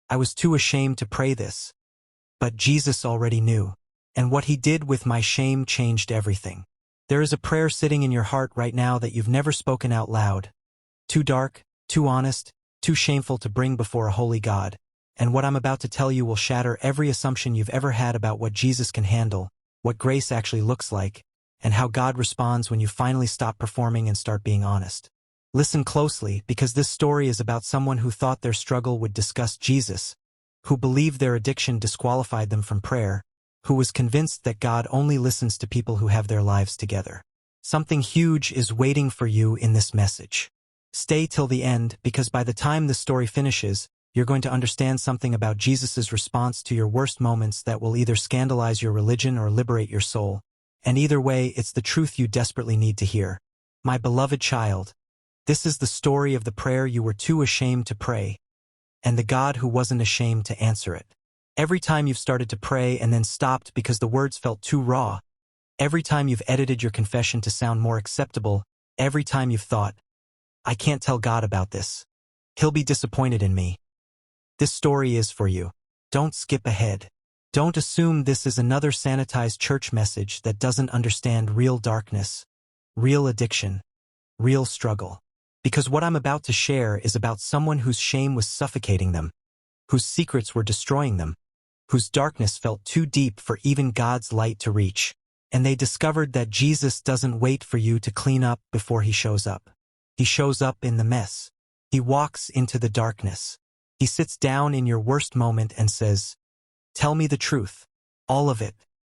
I was too ashamed to pray this. But Jesus already knew. And what he did with my shame changed everything. There is a prayer sitting in your heart right now that you've never spoken out loud. Too dark, too honest, too shameful to bring before a holy God. And what I'm about to tell you will shatter every assumption you've ever had about what Jesus can handle, what grace actually looks like, and how God responds when you finally stop performing and start being honest. Listen closely, because this story is about someone who thought their struggle would disgust Jesus, who believed their addiction disqualified them from prayer, who was convinced that God only listens to people who have their lives together. Something huge is waiting for you in this message. Stay till the end, because by the time the story finishes, you're going to understand something about Jesus' response to your worst moments that will either scandalize your religion or liberate your soul. And either way, it's the truth you desperately need to hear. My beloved child, this is the story of the prayer you were too ashamed to pray, and the God who wasn't ashamed to answer it. Every time you've started to pray and then stopped because the words felt too raw, every time you've edited your confession to sound more acceptable, every time you've thought, I can't tell God about this. He'll be disappointed in me. This story is for you. Don't skip ahead. Don't assume this is another sanitized church message that doesn't understand real darkness, real addiction, real struggle. Because what I'm about to share is about someone whose shame was suffocating them, whose secrets were destroying them, whose darkness felt too deep for even God's light to reach. And they discovered that Jesus doesn't wait for you to clean up before he shows up. He shows up in the mess. He walks into the darkness. He sits down in your worst moment and says, tell me the truth. All of it.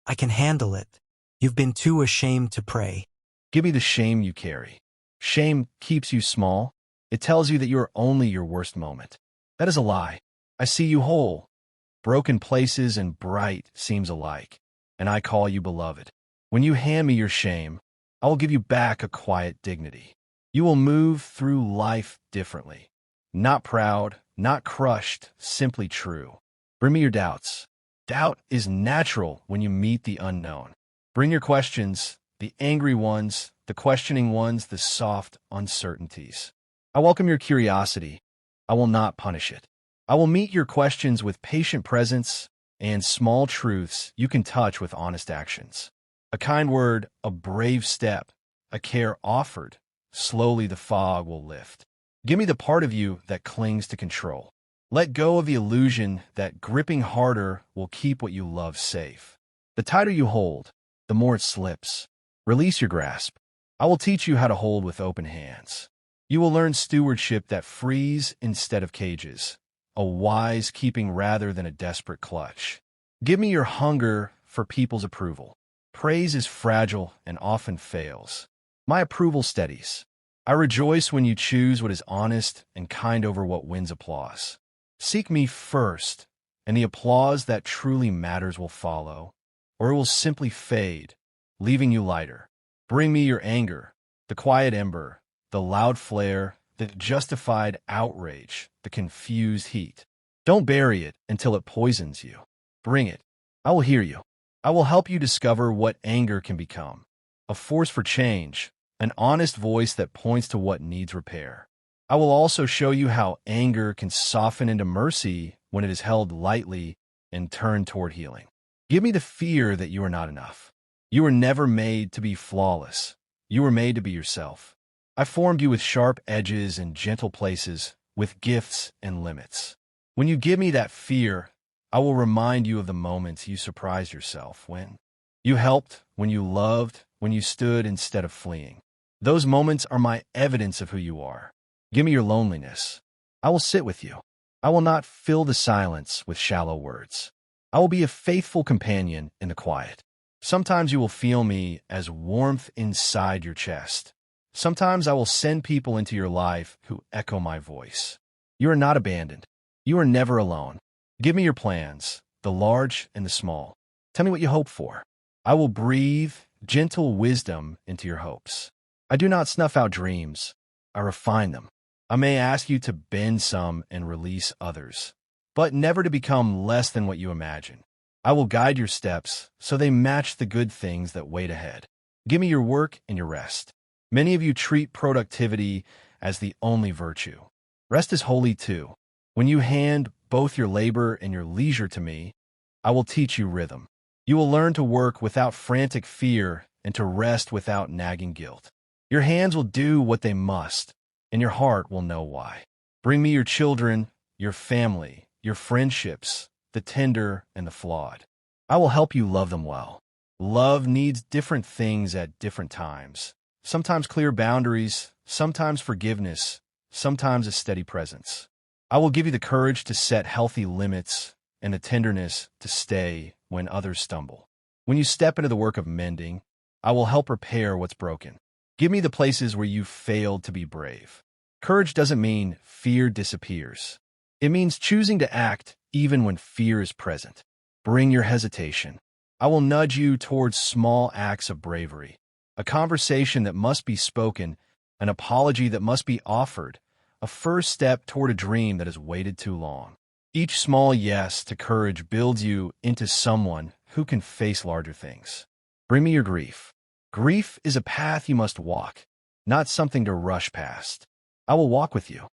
I can handle it. You've been too ashamed to pray. Give me the shame you carry. Shame keeps you small. It tells you that you are only your worst moment. That is a lie. I see you whole. Broken places and bright seems alike. And I call you beloved. When you hand me your shame, I will give you back a quiet dignity. You will move through life differently. Not proud, not crushed, simply true. Bring me your doubts. Doubt is natural when you meet the unknown. Bring your questions, the angry ones, the questioning ones, the soft uncertainties. I welcome your curiosity. I will not punish it. I will meet your questions with patient presence and small truths you can touch with honest actions. A kind word, a brave step, a care offered. Slowly the fog will lift. Give me the part of you that clings to control. Let go of the illusion that gripping harder will keep what you love safe. The tighter you hold, the more it slips. Release your grasp. I will teach you how to hold with open hands. You will learn stewardship that frees instead of cages, a wise keeping rather than a desperate clutch. Give me your hunger for people's approval. Praise is fragile and often fails. My approval steadies. I rejoice when you choose what is honest and kind over what wins applause. Seek me first, and the applause that truly matters will follow, or it will simply fade, leaving you lighter. Bring me your anger, the quiet ember, the loud flare, the justified outrage, the confused heat. Don't bury it until it poisons you. Bring it. I will hear you. I will help you discover what anger can become. A force for change, an honest voice that points to what needs repair. I will also show you how anger can soften into mercy when it is held lightly and turned toward healing. Give me the fear that you are not enough. You were never made to be flawless. You were made to be yourself. I formed you with sharp edges and gentle places, with gifts and limits. When you give me that fear, I will remind you of the moments you surprised yourself when you helped, when you loved, when you stood instead of fleeing. Those moments are my evidence of who you are. Give me your loneliness. I will sit with you. I will not fill the silence with shallow words. I will be a faithful companion in the quiet. Sometimes you will feel me as warmth inside your chest. Sometimes I will send people into your life who echo my voice. You are not abandoned. You are never alone. Give me your plans, the large and the small. Tell me what you hope for. I will breathe gentle wisdom into your hopes. I do not snuff out dreams. I refine them. I may ask you to bend some and release others, but never to become less than what you imagine. I will guide your steps so they match the good things that wait ahead. Give me your work and your rest. Many of you treat productivity as the only virtue. Rest is holy too. When you hand both your labor and your leisure to me, I will teach you rhythm. You will learn to work without frantic fear and to rest without nagging guilt. Your hands will do what they must, and your heart will know why. Bring me your children, your family, your friendships, the tender and the flawed. I will help you love them well. Love needs different things at different times. Sometimes clear boundaries, sometimes forgiveness, sometimes a steady presence. I will give you the courage to set healthy limits and the tenderness to stay when others stumble. When you step into the work of mending, I will help repair what's broken. Give me the places where you failed to be brave. Courage doesn't mean fear disappears. It means choosing to act even when fear is present. Bring your hesitation. I will nudge you towards small acts of bravery. A conversation that must be spoken, an apology that must be offered, a first step toward a dream that has waited too long. Each small yes to courage builds you into someone who can face larger things. Bring me your grief. Grief is a path you must walk, not something to rush past. I will walk with you.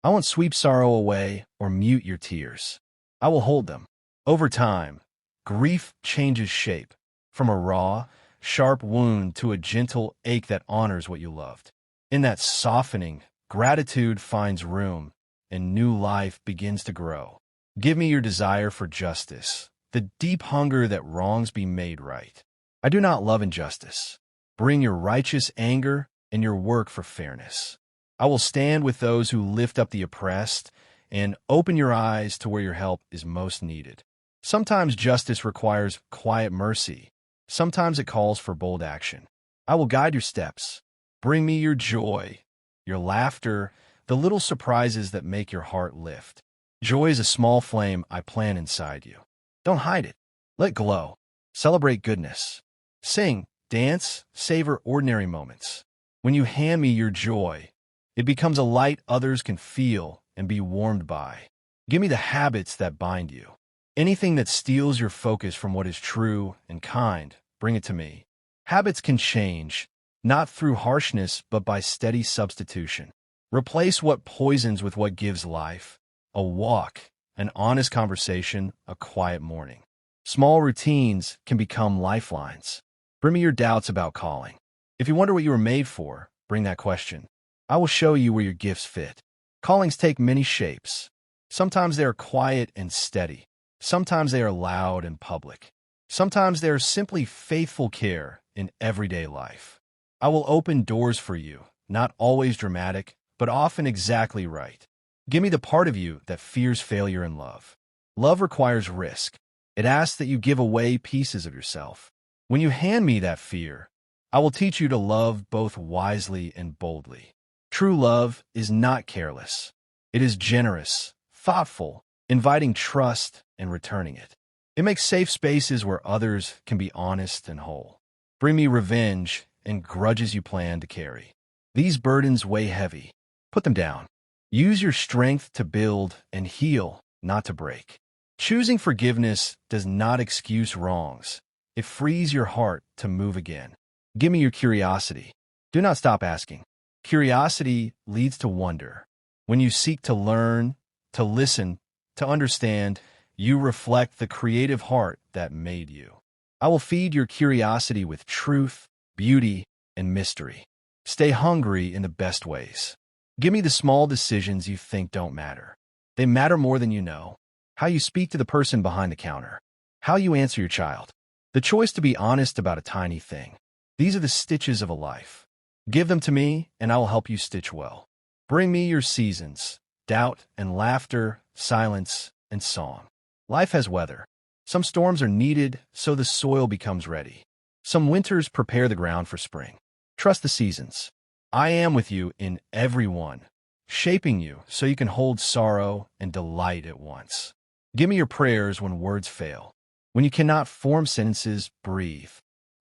I won't sweep sorrow away or mute your tears. I will hold them. Over time, grief changes shape, from a raw, sharp wound to a gentle ache that honors what you loved. In that softening, gratitude finds room, and new life begins to grow. Give me your desire for justice, the deep hunger that wrongs be made right. I do not love injustice. Bring your righteous anger and your work for fairness. I will stand with those who lift up the oppressed and open your eyes to where your help is most needed. Sometimes justice requires quiet mercy. Sometimes it calls for bold action. I will guide your steps. Bring me your joy, your laughter, the little surprises that make your heart lift. Joy is a small flame I plant inside you. Don't hide it. Let glow. Celebrate goodness. Sing, dance, savor ordinary moments. When you hand me your joy, it becomes a light others can feel and be warmed by. Give me the habits that bind you. Anything that steals your focus from what is true and kind, bring it to me. Habits can change, not through harshness, but by steady substitution. Replace what poisons with what gives life. A walk, an honest conversation, a quiet morning. Small routines can become lifelines. Bring me your doubts about calling. If you wonder what you were made for, bring that question. I will show you where your gifts fit. Callings take many shapes. Sometimes they are quiet and steady. Sometimes they are loud and public. Sometimes they are simply faithful care in everyday life. I will open doors for you, not always dramatic, but often exactly right. Give me the part of you that fears failure in love. Love requires risk. It asks that you give away pieces of yourself. When you hand me that fear, I will teach you to love both wisely and boldly. True love is not careless. It is generous, thoughtful, inviting trust and returning it. It makes safe spaces where others can be honest and whole. Bring me revenge and grudges you plan to carry. These burdens weigh heavy. Put them down. Use your strength to build and heal, not to break. Choosing forgiveness does not excuse wrongs. It frees your heart to move again. Give me your curiosity. Do not stop asking. Curiosity leads to wonder. When you seek to learn, to listen, to understand, you reflect the creative heart that made you. I will feed your curiosity with truth, beauty, and mystery. Stay hungry in the best ways. Give me the small decisions you think don't matter. They matter more than you know. How you speak to the person behind the counter. How you answer your child. The choice to be honest about a tiny thing. These are the stitches of a life. Give them to me, and I will help you stitch well. Bring me your seasons, doubt and laughter, silence and song. Life has weather. Some storms are needed so the soil becomes ready. Some winters prepare the ground for spring. Trust the seasons. I am with you in every one, shaping you so you can hold sorrow and delight at once. Give me your prayers when words fail. When you cannot form sentences, breathe.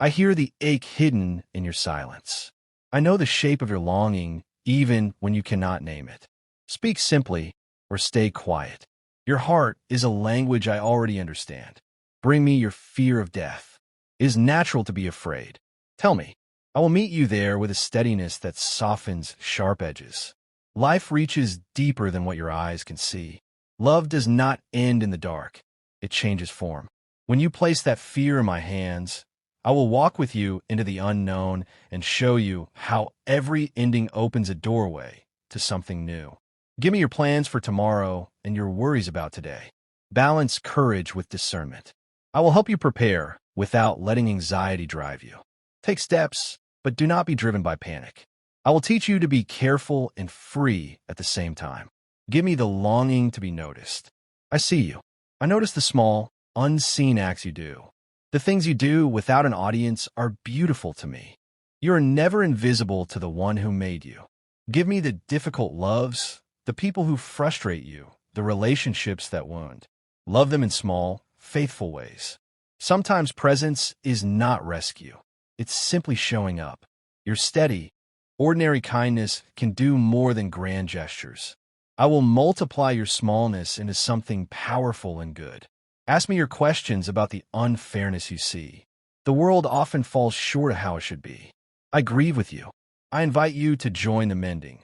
I hear the ache hidden in your silence. I know the shape of your longing even when you cannot name it. Speak simply or stay quiet. Your heart is a language I already understand. Bring me your fear of death. It is natural to be afraid. Tell me. I will meet you there with a steadiness that softens sharp edges. Life reaches deeper than what your eyes can see. Love does not end in the dark. It changes form. When you place that fear in my hands, I will walk with you into the unknown and show you how every ending opens a doorway to something new. Give me your plans for tomorrow and your worries about today. Balance courage with discernment. I will help you prepare without letting anxiety drive you. Take steps, but do not be driven by panic. I will teach you to be careful and free at the same time. Give me the longing to be noticed. I see you. I notice the small, unseen acts you do. The things you do without an audience are beautiful to me. You are never invisible to the one who made you. Give me the difficult loves, the people who frustrate you, the relationships that wound. Love them in small, faithful ways. Sometimes presence is not rescue. It's simply showing up. You're steady. Ordinary kindness can do more than grand gestures. I will multiply your smallness into something powerful and good. Ask me your questions about the unfairness you see. The world often falls short of how it should be. I grieve with you. I invite you to join the mending.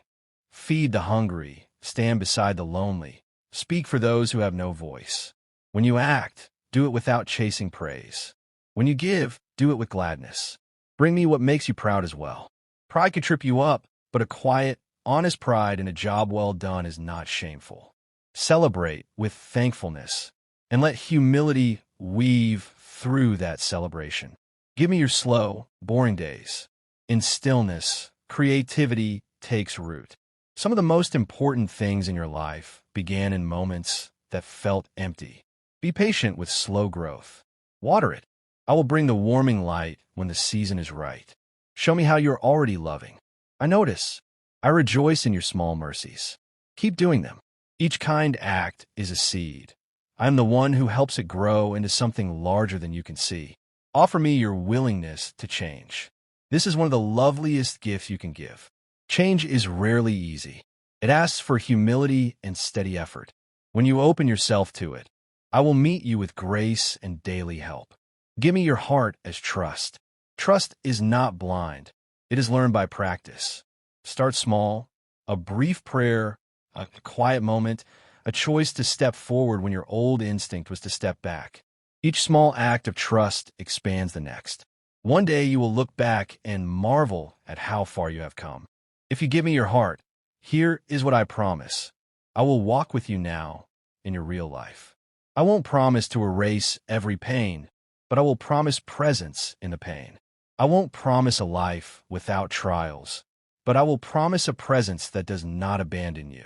Feed the hungry, stand beside the lonely, speak for those who have no voice. When you act, do it without chasing praise. When you give, do it with gladness. Bring me what makes you proud as well. Pride could trip you up, but a quiet, honest pride in a job well done is not shameful. Celebrate with thankfulness, and let humility weave through that celebration. Give me your slow, boring days. In stillness, creativity takes root. Some of the most important things in your life began in moments that felt empty. Be patient with slow growth. Water it. I will bring the warming light when the season is right. Show me how you're already loving. I notice. I rejoice in your small mercies. Keep doing them. Each kind act is a seed. I am the one who helps it grow into something larger than you can see. Offer me your willingness to change. This is one of the loveliest gifts you can give. Change is rarely easy. It asks for humility and steady effort. When you open yourself to it, I will meet you with grace and daily help. Give me your heart as trust. Trust is not blind. It is learned by practice. Start small, a brief prayer, a quiet moment, a choice to step forward when your old instinct was to step back. Each small act of trust expands the next. One day you will look back and marvel at how far you have come. If you give me your heart, here is what I promise. I will walk with you now in your real life. I won't promise to erase every pain, but I will promise presence in the pain. I won't promise a life without trials, but I will promise a presence that does not abandon you.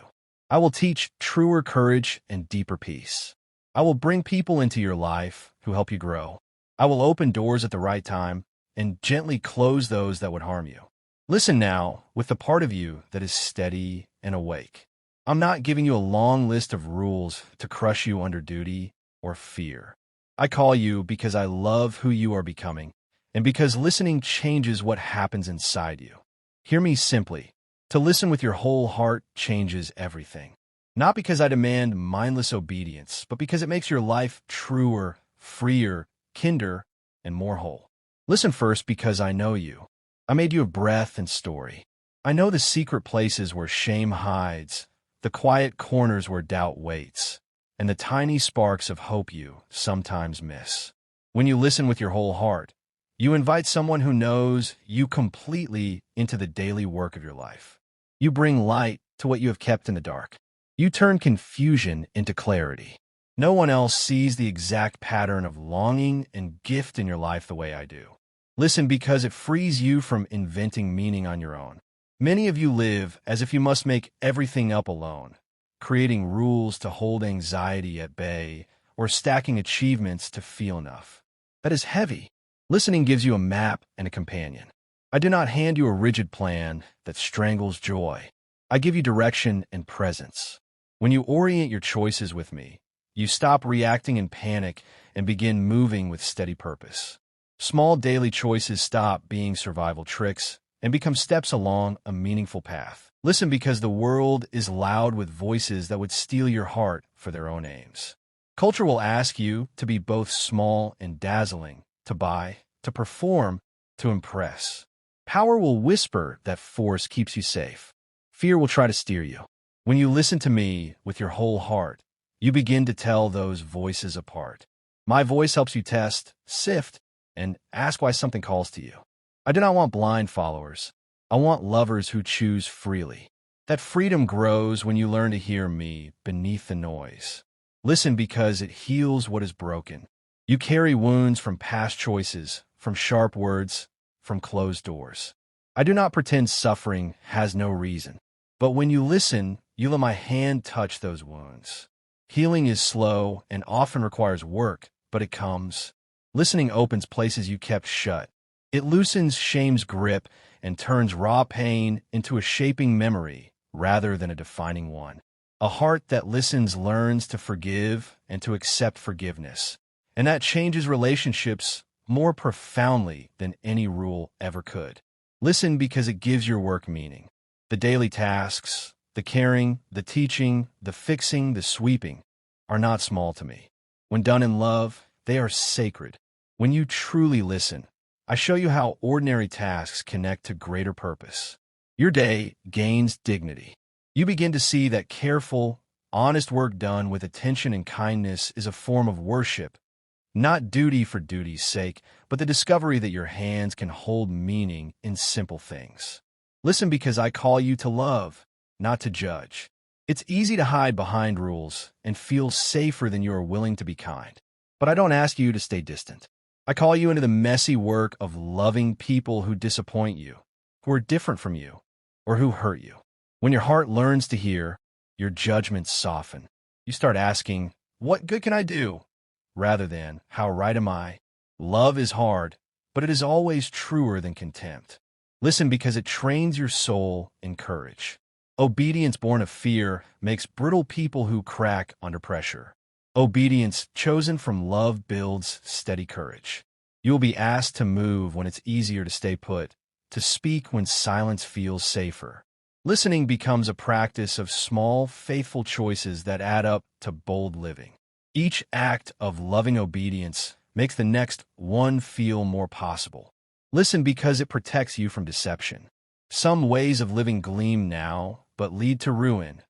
I will teach truer courage and deeper peace. I will bring people into your life who help you grow. I will open doors at the right time and gently close those that would harm you. Listen now with the part of you that is steady and awake. I'm not giving you a long list of rules to crush you under duty or fear. I call you because I love who you are becoming, and because listening changes what happens inside you. Hear me simply. To listen with your whole heart changes everything. Not because I demand mindless obedience, but because it makes your life truer, freer, kinder, and more whole. Listen first because I know you. I made you of breath and story. I know the secret places where shame hides, the quiet corners where doubt waits, and the tiny sparks of hope you sometimes miss. When you listen with your whole heart, you invite someone who knows you completely into the daily work of your life. You bring light to what you have kept in the dark. You turn confusion into clarity. No one else sees the exact pattern of longing and gift in your life the way I do. Listen because it frees you from inventing meaning on your own. Many of you live as if you must make everything up alone, creating rules to hold anxiety at bay or stacking achievements to feel enough. That is heavy. Listening gives you a map and a companion. I do not hand you a rigid plan that strangles joy. I give you direction and presence. When you orient your choices with me, you stop reacting in panic and begin moving with steady purpose. Small daily choices stop being survival tricks and become steps along a meaningful path. Listen because the world is loud with voices that would steal your heart for their own aims. Culture will ask you to be both small and dazzling, to buy, to perform, to impress. Power will whisper that force keeps you safe. Fear will try to steer you. When you listen to me with your whole heart, You begin to tell those voices apart. My voice helps you test, sift, and ask why something calls to you. I do not want blind followers. I want lovers who choose freely. That freedom grows when you learn to hear me beneath the noise. Listen because it heals what is broken. You carry wounds from past choices, from sharp words, from closed doors. I do not pretend suffering has no reason. But when you listen, you let my hand touch those wounds. Healing is slow and often requires work, but it comes. Listening opens places you kept shut. It loosens shame's grip and turns raw pain into a shaping memory rather than a defining one. A heart that listens learns to forgive and to accept forgiveness. And that changes relationships more profoundly than any rule ever could. Listen because it gives your work meaning. The daily tasks, the caring, the teaching, the fixing, the sweeping are not small to me. When done in love, they are sacred. When you truly listen, I show you how ordinary tasks connect to greater purpose. Your day gains dignity. You begin to see that careful, honest work done with attention and kindness is a form of worship, not duty for duty's sake, but the discovery that your hands can hold meaning in simple things. Listen because I call you to love, not to judge. It's easy to hide behind rules and feel safer than you are willing to be kind. But I don't ask you to stay distant. I call you into the messy work of loving people who disappoint you, who are different from you, or who hurt you. When your heart learns to hear, your judgments soften. You start asking, what good can I do? Rather than, how right am I? Love is hard, but it is always truer than contempt. Listen because it trains your soul in courage. Obedience born of fear makes brittle people who crack under pressure. Obedience chosen from love builds steady courage. You will be asked to move when it's easier to stay put, to speak when silence feels safer. Listening becomes a practice of small, faithful choices that add up to bold living. Each act of loving obedience makes the next one feel more possible. Listen because it protects you from deception. Some ways of living gleam now, but lead to ruin.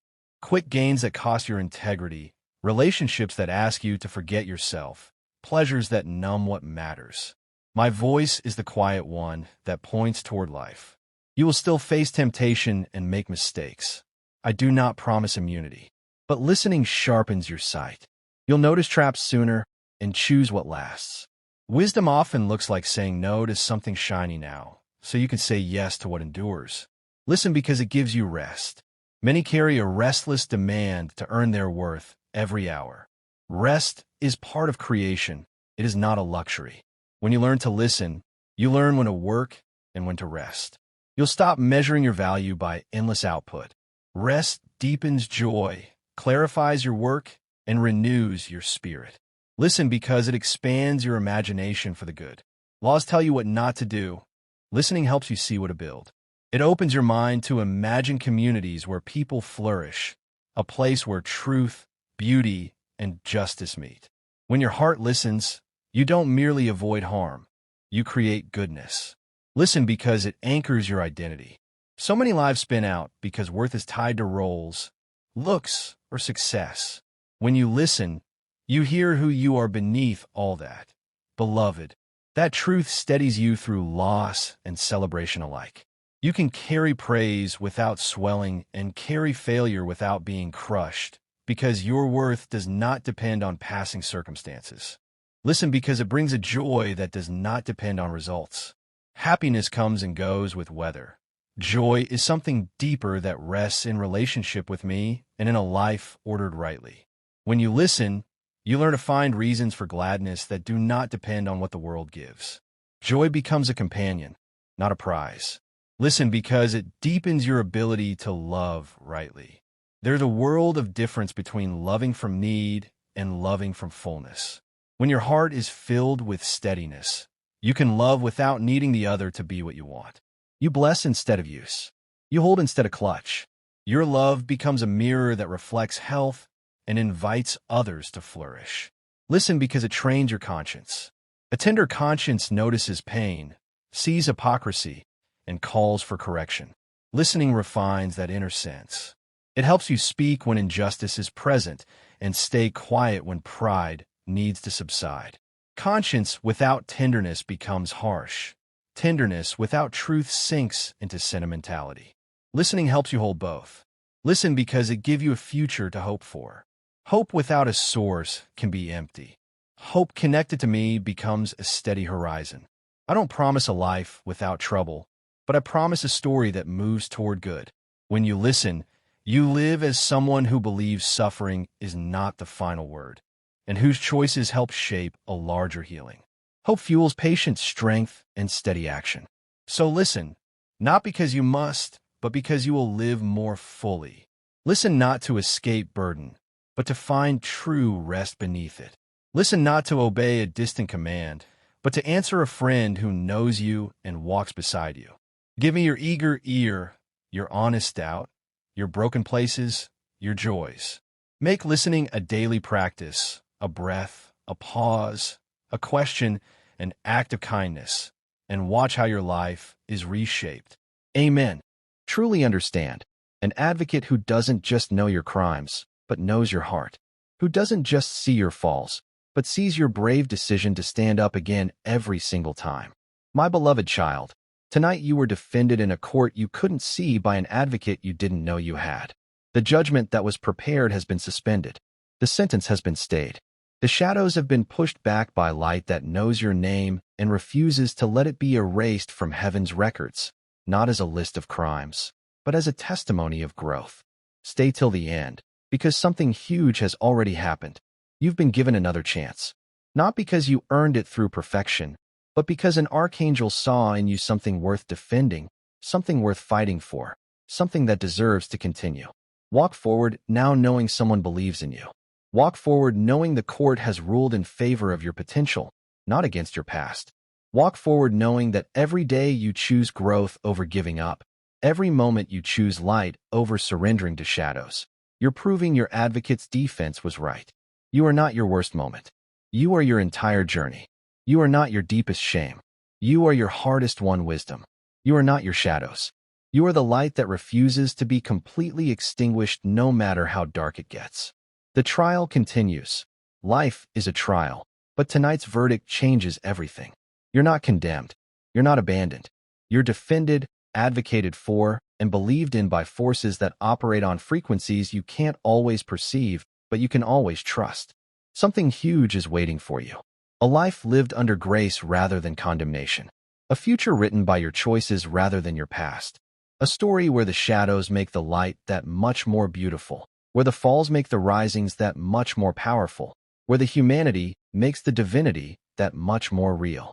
Quick gains that cost your integrity, relationships that ask you to forget yourself, pleasures that numb what matters. My voice is the quiet one that points toward life. You will still face temptation and make mistakes. I do not promise immunity, but listening sharpens your sight. You'll notice traps sooner and choose what lasts. Wisdom often looks like saying no to something shiny now, so you can say yes to what endures. Listen because it gives you rest. Many carry a restless demand to earn their worth every hour. Rest is part of creation. It is not a luxury. When you learn to listen, you learn when to work and when to rest. You'll stop measuring your value by endless output. Rest deepens joy, clarifies your work, and renews your spirit. Listen because it expands your imagination for the good. Laws tell you what not to do. Listening helps you see what to build. It opens your mind to imagine communities where people flourish, a place where truth, beauty, and justice meet. When your heart listens, you don't merely avoid harm. You create goodness. Listen because it anchors your identity. So many lives spin out because worth is tied to roles, looks, or success. When you listen, you hear who you are beneath all that. Beloved, that truth steadies you through loss and celebration alike. You can carry praise without swelling and carry failure without being crushed because your worth does not depend on passing circumstances. Listen because it brings a joy that does not depend on results. Happiness comes and goes with weather. Joy is something deeper that rests in relationship with me and in a life ordered rightly. When you listen, you learn to find reasons for gladness that do not depend on what the world gives. Joy becomes a companion, not a prize. Listen because it deepens your ability to love rightly. There's a world of difference between loving from need and loving from fullness. When your heart is filled with steadiness, you can love without needing the other to be what you want. You bless instead of use. You hold instead of clutch. Your love becomes a mirror that reflects health and invites others to flourish. Listen because it trains your conscience. A tender conscience notices pain, sees hypocrisy, and calls for correction. Listening refines that inner sense. It helps you speak when injustice is present and stay quiet when pride needs to subside. Conscience without tenderness becomes harsh. Tenderness without truth sinks into sentimentality. Listening helps you hold both. Listen because it gives you a future to hope for. Hope without a source can be empty. Hope connected to me becomes a steady horizon. I don't promise a life without trouble, but I promise a story that moves toward good. When you listen, you live as someone who believes suffering is not the final word, and whose choices help shape a larger healing. Hope fuels patience, strength, and steady action. So listen, not because you must, but because you will live more fully. Listen not to escape burden, but to find true rest beneath it. Listen not to obey a distant command, but to answer a friend who knows you and walks beside you. Give me your eager ear, your honest doubt, your broken places, your joys. Make listening a daily practice, a breath, a pause, a question, an act of kindness, and watch how your life is reshaped. Amen. Truly understand, an advocate who doesn't just know your crimes, but knows your heart, who doesn't just see your falls, but sees your brave decision to stand up again every single time. My beloved child, tonight you were defended in a court you couldn't see by an advocate you didn't know you had. The judgment that was prepared has been suspended. The sentence has been stayed. The shadows have been pushed back by light that knows your name and refuses to let it be erased from heaven's records, not as a list of crimes, but as a testimony of growth. Stay till the end, because something huge has already happened. You've been given another chance, not because you earned it through perfection, but because an archangel saw in you something worth defending, something worth fighting for, something that deserves to continue. Walk forward now knowing someone believes in you. Walk forward knowing the court has ruled in favor of your potential, not against your past. Walk forward knowing that every day you choose growth over giving up, every moment you choose light over surrendering to shadows. You're proving your advocate's defense was right. You are not your worst moment. You are your entire journey. You are not your deepest shame. You are your hardest won wisdom. You are not your shadows. You are the light that refuses to be completely extinguished no matter how dark it gets. The trial continues. Life is a trial, but tonight's verdict changes everything. You're not condemned. You're not abandoned. You're defended, advocated for, and believed in by forces that operate on frequencies you can't always perceive, but you can always trust. Something huge is waiting for you. A life lived under grace rather than condemnation. A future written by your choices rather than your past. A story where the shadows make the light that much more beautiful, where the falls make the risings that much more powerful, where the humanity makes the divinity that much more real.